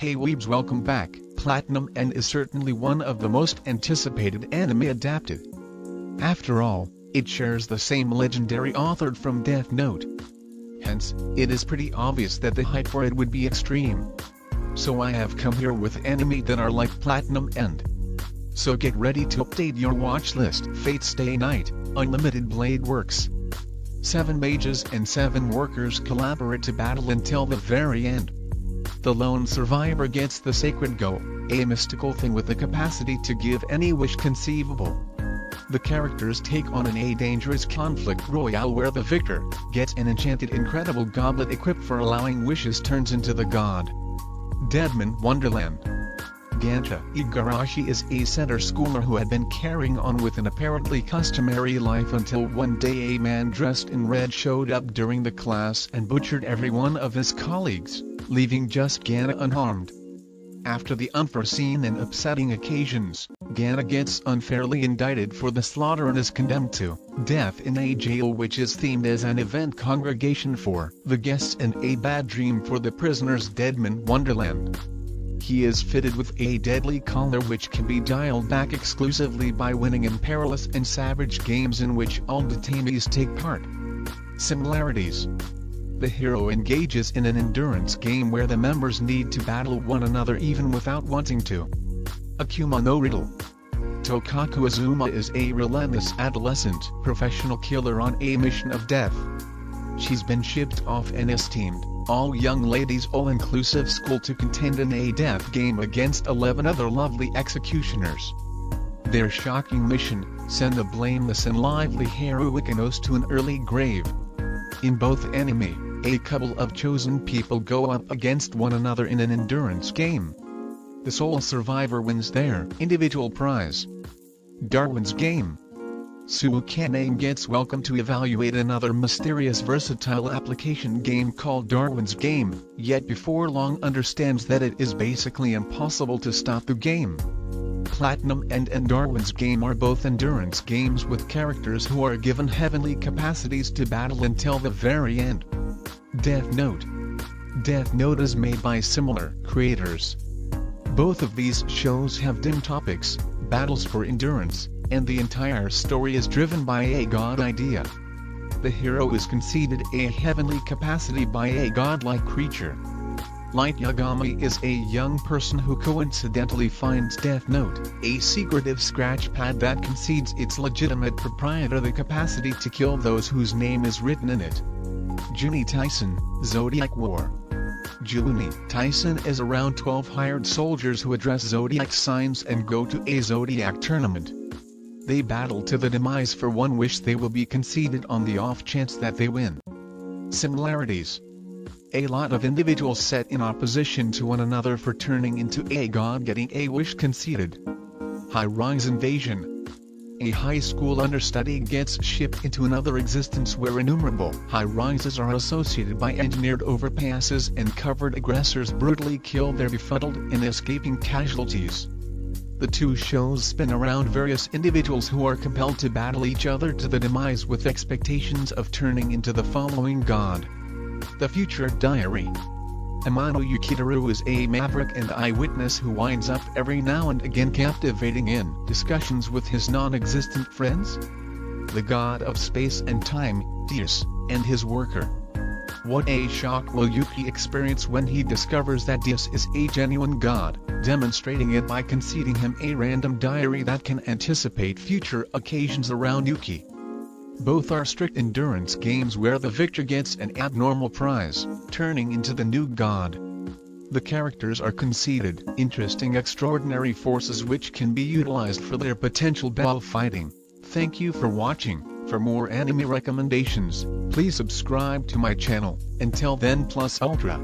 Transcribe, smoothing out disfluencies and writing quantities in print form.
Hey weebs, welcome back. Platinum End is certainly one of the most anticipated anime adapted. After all, it shares the same legendary author from Death Note. Hence, it is pretty obvious that the hype for it would be extreme. So I have come here with anime that are like Platinum End. So get ready to update your watch list. Fate Stay Night, Unlimited Blade Works. 7 mages and 7 workers collaborate to battle until the very end. The lone survivor gets the sacred goal, a mystical thing with the capacity to give any wish conceivable. The characters take on a dangerous conflict royale where the victor gets an enchanted incredible goblet equipped for allowing wishes turns into the god. Deadman Wonderland. Ganta Igarashi is a center schooler who had been carrying on with an apparently customary life until one day a man dressed in red showed up during the class and butchered every one of his colleagues, leaving just Ganta unharmed. After the unforeseen and upsetting occasions, Ganta gets unfairly indicted for the slaughter and is condemned to death in a jail which is themed as an event congregation for the guests and a bad dream for the prisoners. Deadman Wonderland. He is fitted with a deadly collar which can be dialed back exclusively by winning in perilous and savage games in which all detainees take part. Similarities. The hero engages in an endurance game where the members need to battle one another even without wanting to. Akuma no Riddle. Tokaku Azuma is a relentless adolescent professional killer on a mission of death. She's been shipped off an esteemed, all-young ladies all-inclusive school to contend in a death game against 11 other lovely executioners. Their shocking mission, send the blameless and lively Haruikanos to an early grave. In both anime, a couple of chosen people go up against one another in an endurance game. The sole survivor wins their individual prize. Darwin's Game. Suikane gets welcome to evaluate another mysterious versatile application game called Darwin's Game, yet before long understands that it is basically impossible to stop the game. Platinum End and Darwin's Game are both endurance games with characters who are given heavenly capacities to battle until the very end. Death Note. Death Note is made by similar creators. Both of these shows have dim topics, battles for endurance, and the entire story is driven by a god idea. The hero is conceded a heavenly capacity by a godlike creature. Light Yagami is a young person who coincidentally finds Death Note, a secretive scratch pad that concedes its legitimate proprietor the capacity to kill those whose name is written in it. Juni Taisen, Zodiac War. Juni Taisen is around 12 hired soldiers who address zodiac signs and go to a zodiac tournament. They battle to the demise for one wish they will be conceded on the off chance that they win. Similarities. A lot of individuals set in opposition to one another for turning into a god getting a wish conceded. High-rise invasion. A high school understudy gets shipped into another existence where innumerable high-rises are associated by engineered overpasses and covered aggressors brutally kill their befuddled and escaping casualties. The two shows spin around various individuals who are compelled to battle each other to the demise with expectations of turning into the following god. The Future Diary. Amano Yukiteru is a maverick and eyewitness who winds up every now and again captivating in discussions with his non-existent friends. The god of space and time, Deus, and his worker. What a shock will Yuki experience when he discovers that Deus is a genuine god, demonstrating it by conceding him a random diary that can anticipate future occasions around Yuki. Both are strict endurance games where the victor gets an abnormal prize, turning into the new god. The characters are conceded interesting extraordinary forces which can be utilized for their potential battle fighting. Thank you for watching. For more anime recommendations, please subscribe to my channel. Until then, plus ultra.